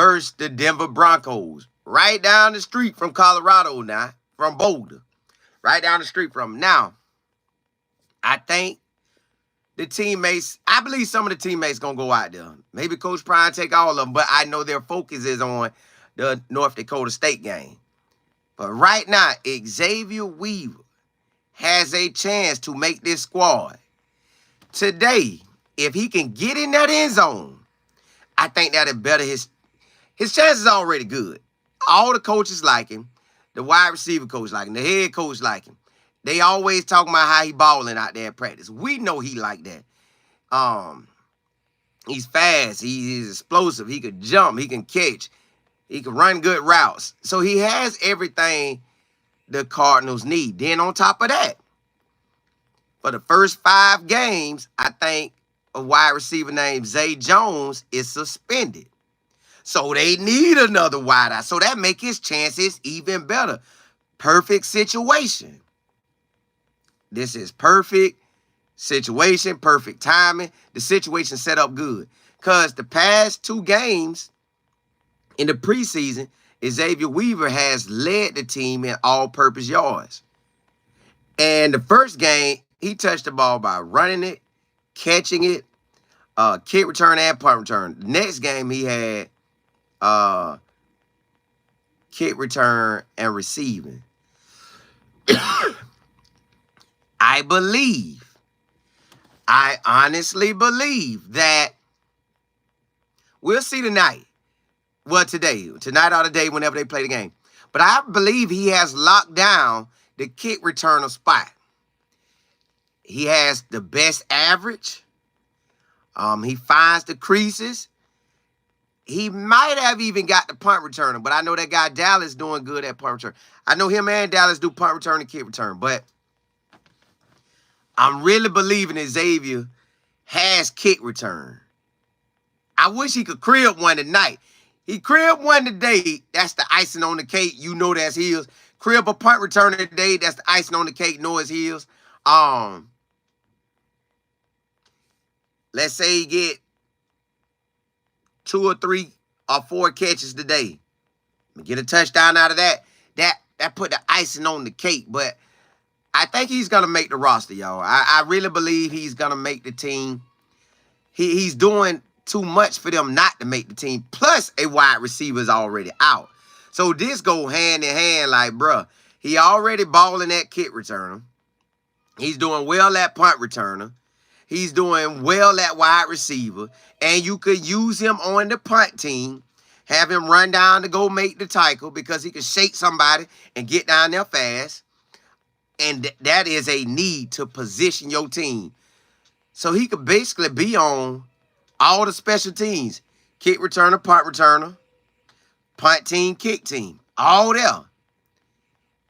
versus the Denver Broncos. Right down the street from Colorado now, from Boulder. Right down the street from them. Now, I think the teammates, I believe some of the teammates going to go out there. Maybe Coach Prime take all of them, but I know their focus is on the North Dakota State game. But right now, Xavier Weaver has a chance to make this squad. Today, if he can get in that end zone, I think that'll better his chances are already good. All the coaches like him. The wide receiver coach like him. The head coach like him. They always talking about how he balling out there at practice. We know he like that. He's fast. He's explosive. He could jump. He can catch. He can run good routes. So he has everything the Cardinals need. Then on top of that, for the first 5 games, I think a wide receiver named Zay Jones is suspended. So they need another wideout. So that makes his chances even better. Perfect situation. This is perfect situation, perfect timing. The situation set up good. Because the past 2 games in the preseason, Xavier Weaver has led the team in all-purpose yards. And the first game, he touched the ball by running it, catching it, kick return and punt return. The next game, he had kick return and receiving. I honestly believe that we'll see tonight. Well, tonight or today, whenever they play the game. But I believe he has locked down the kick returner spot. He has the best average. He finds the creases. He might have even got the punt returner, but I know that guy Dallas doing good at punt return. I know him and Dallas do punt return and kick return, but I'm really believing that Xavier has kick return. I wish he could crib one tonight. He crib one today, that's the icing on the cake. You know that's his. Crib a punt returner today, that's the icing on the cake. Know it's his. Let's say he get 2 or 3 or 4 catches today. Get a touchdown out of that. That put the icing on the cake. But I think he's going to make the roster, y'all. I really believe he's going to make the team. He's doing too much for them not to make the team. Plus, a wide receiver is already out. So this go hand in hand like, bruh, he already balling at kick returner. He's doing well at punt returner. He's doing well at wide receiver. And you could use him on the punt team. Have him run down to go make the tackle because he can shake somebody and get down there fast. And that is a need to position your team. So he could basically be on all the special teams. Kick returner, punt team, kick team. All there.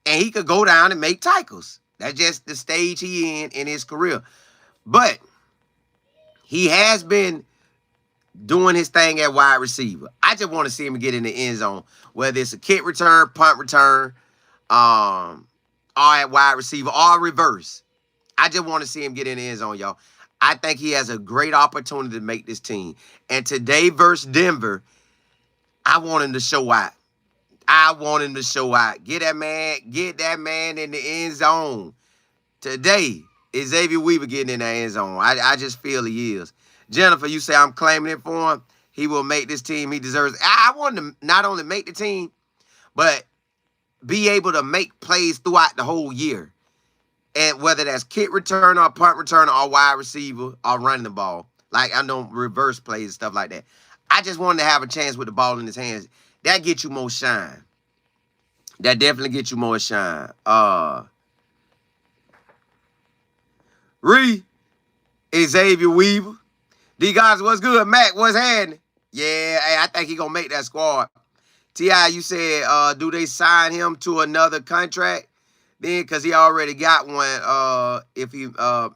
And he could go down and make tackles. That's just the stage he in his career. But he has been doing his thing at wide receiver. I just want to see him get in the end zone, whether it's a kick return, punt return, or at wide receiver, or reverse. I just want to see him get in the end zone, y'all. I think he has a great opportunity to make this team. And today versus Denver, I want him to show out. Get that man in the end zone. Today, Xavier Weaver getting in that end zone. I just feel he is. Jennifer, you say I'm claiming it for him. He will make this team. He deserves it. I want him to not only make the team, but be able to make plays throughout the whole year. And whether that's kick return or punt return or wide receiver or running the ball. Like, I know reverse plays and stuff like that. I just wanted to have a chance with the ball in his hands. That gets you more shine. That definitely gets you more shine. Xavier Weaver. D guys, what's good? Mac, what's happening? Yeah, hey, I think he gonna make that squad. T.I., you said, do they sign him to another contract? Then, because he already got one if he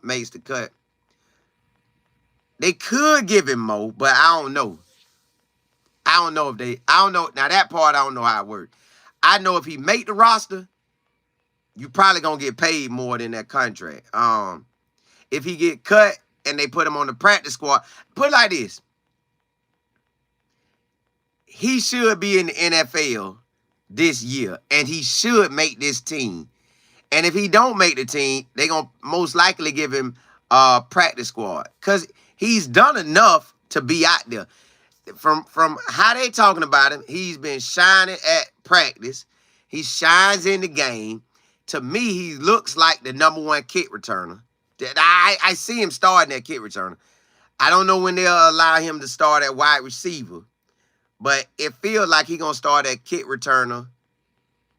makes the cut. They could give him more, but I don't know. I don't know. Now, that part, I don't know how it works. I know if he make the roster, you probably going to get paid more than that contract. If he get cut and they put him on the practice squad, put it like this. he should be in the NFL this year, and he should make this team. And if he don't make the team, they're going to most likely give him a practice squad because he's done enough to be out there. From how they talking about him, he's been shining at practice. He shines in the game. To me, he looks like the #1 kick returner. I see him starting at kick returner. I don't know when they'll allow him to start at wide receiver, but it feels like he's going to start at kick returner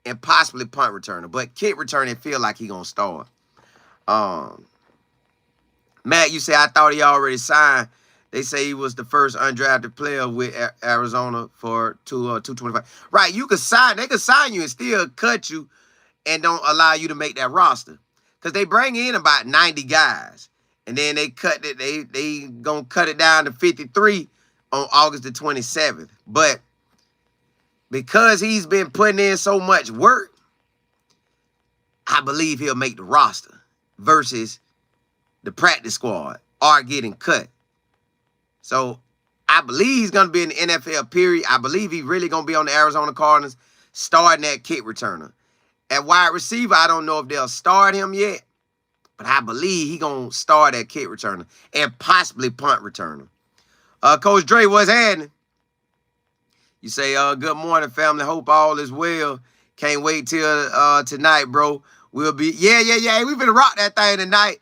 and possibly punt returner. But kick returner, it feel like he's going to start. Matt, you say, I thought he already signed. They say he was the first undrafted player with Arizona for 225. Right, you could sign. They could sign you and still cut you and don't allow you to make that roster. Because they bring in about 90 guys. And then they cut it. They going to cut it down to 53 on August the 27th. But because he's been putting in so much work, I believe he'll make the roster versus the practice squad or getting cut. So I believe he's going to be in the NFL, period. I believe he's really going to be on the Arizona Cardinals starting that kick returner. At wide receiver, I don't know if they'll start him yet, but I believe he's going to start at kick returner and possibly punt returner. Coach Dre, what's happening? You say, good morning, family. Hope all is well. Can't wait till tonight, bro. We'll be, yeah. We finna rock that thing tonight.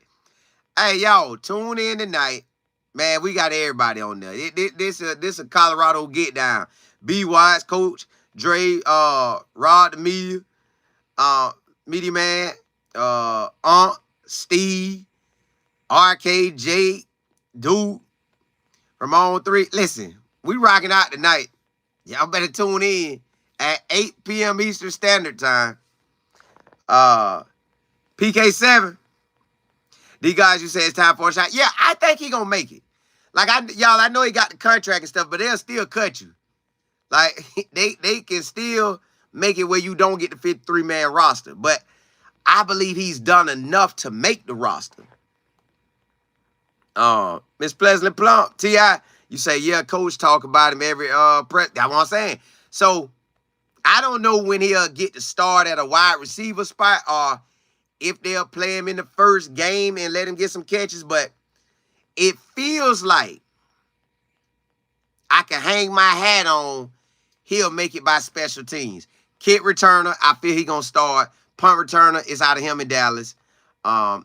Hey, y'all, tune in tonight. Man, we got everybody on there. This a Colorado get down. B. Watts, Coach Dre, Rod the Media, Media Man, Steve, RK, Jake, Dude, Ramon 3. Listen, we rocking out tonight. Y'all better tune in at 8 p.m. Eastern Standard Time. PK7. These guys, you say it's time for a shot. Yeah, I think he gonna make it. Like, I know he got the contract and stuff, but they'll still cut you. Like, they can still make it where you don't get the 53-man roster. But I believe he's done enough to make the roster. Miss Pleasant Plump, T.I., you say, yeah, coach talk about him every press. That's what I'm saying. So, I don't know when he'll get to start at a wide receiver spot or if they'll play him in the first game and let him get some catches, but it feels like I can hang my hat on he'll make it by special teams. Kick returner, I feel he going to start. Punt returner is out of him in Dallas.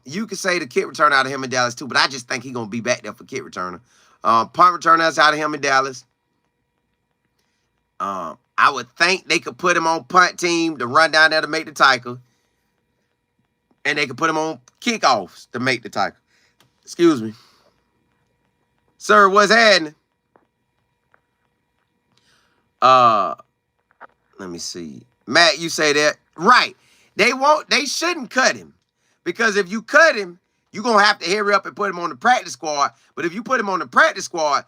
You could say the kick returner out of him in Dallas too, but I just think he's going to be back there for kick returner. Punt returner is out of him in Dallas. I would think they could put him on punt team to run down there to make the tackle. And they could put him on kickoffs to make the tackle. Excuse me. Sir, what's happening? Let me see. Matt, you say that. Right. They shouldn't cut him. Because if you cut him, you're going to have to hurry up and put him on the practice squad. But if you put him on the practice squad,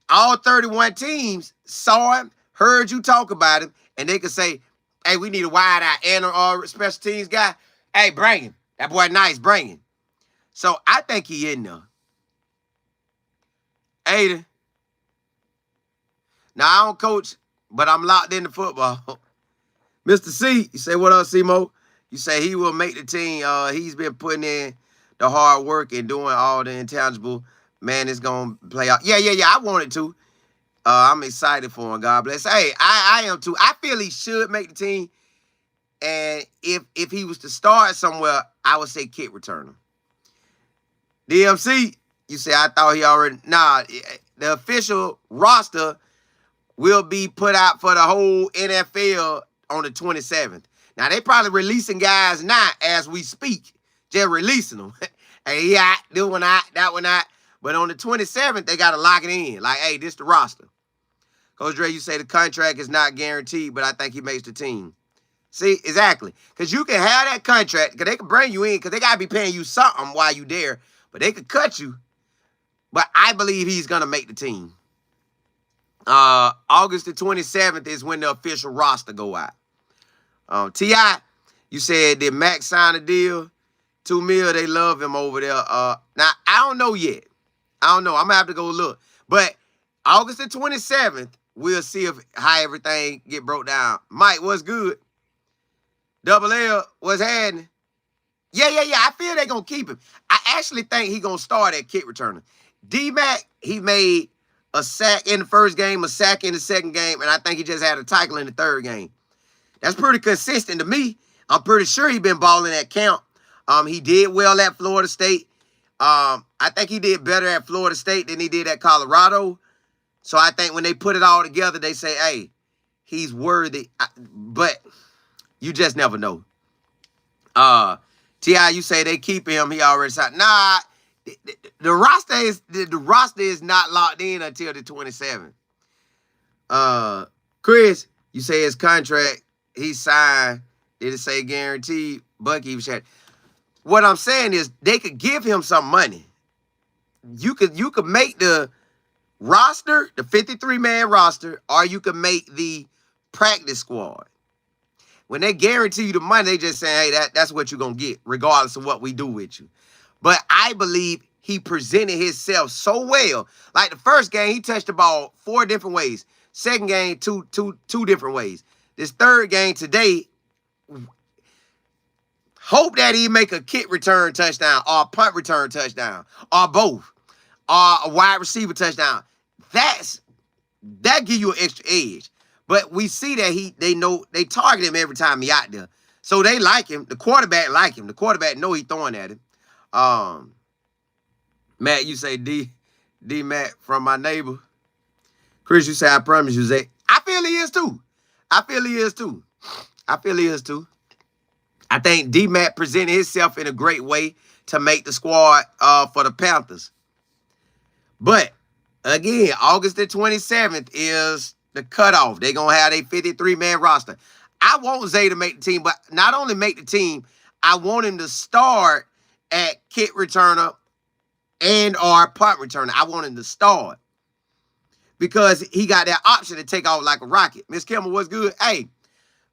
all 31 teams saw him, heard you talk about him, and they could say, hey, we need a wide-eye and a special teams guy. Hey, bring him. That boy nice, bring him. So I think he in there. Aiden. Now, I don't coach, but I'm locked into football. Mr. C, you say, what up, C-Mo? You say he will make the team. He's been putting in the hard work and doing all the intangible. Man, it's going to play out. Yeah, I wanted to. I'm excited for him. God bless. Hey, I am too. I feel he should make the team. And if he was to start somewhere, I would say kick returner. DMC, you say, I thought he already... Nah, the official roster will be put out for the whole NFL on the 27th. Now, they probably releasing guys now as we speak. Just releasing them. Hey, yeah, this one out, that one out. But on the 27th, they got to lock it in. Like, hey, this the roster. Coach Dre, you say the contract is not guaranteed, but I think he makes the team. See, exactly. Because you can have that contract, because they can bring you in, because they got to be paying you something while you there. But they could cut you. But I believe he's going to make the team. August the 27th is when the official roster go out. T.I., you said, did Max sign a deal? $2 million, they love him over there. Now, I don't know yet. I don't know. I'm going to have to go look. But August the 27th we'll see how everything get broke down. Mike, what's good? Double L, what's happening? Yeah. I feel they gonna keep him. I actually think he gonna start at kick returner. D-Mac, he made a sack in the first game, a sack in the second game, and I think he just had a tackle in the third game. That's pretty consistent to me. I'm pretty sure he been balling at camp. He did well at Florida State. I think he did better at Florida State than he did at Colorado. So I think when they put it all together, they say, hey, he's worthy. But you just never know. T.I., you say they keep him. He already signed. Nah, the roster is not locked in until the 27th. Chris, you say his contract, he signed. Did it say guaranteed? Bucky was chatting. What I'm saying is they could give him some money. You could make the roster, the 53-man roster, or you could make the practice squad. When they guarantee you the money, they just say, hey, that's what you're going to get, regardless of what we do with you. But I believe he presented himself so well. Like the first game, he touched the ball 4 different ways. Second game, two different ways. This third game today, hope that he make a kick return touchdown or a punt return touchdown or both or a wide receiver touchdown. That give you an extra edge. But we see that they target him every time he out there. So they like him. The quarterback like him. The quarterback know he throwing at him. Matt, you say D Matt from my neighbor. Chris, you say I promise you, Zay. I feel he is too. I think D Matt presented himself in a great way to make the squad for the Panthers. But again, August the 27th is the cutoff. They're going to have a 53-man roster. I want Zay to make the team, but not only make the team, I want him to start at kick returner and or punt returner. I want him to start because he got that option to take off like a rocket. Miss Kimmel, what's good? Hey,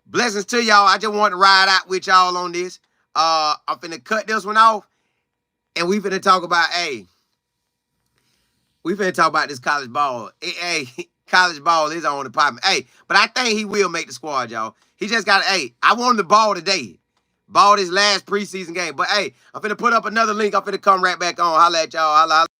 blessings to y'all. I just want to ride out with y'all on this. I'm finna cut this one off, and we finna talk about, this college ball. Hey, college ball is on the department. Hey, but I think he will make the squad, y'all. He just got, I want him to ball today. Ball his last preseason game. But, I'm finna put up another link. I'm finna come right back on. Holla at y'all. Holla.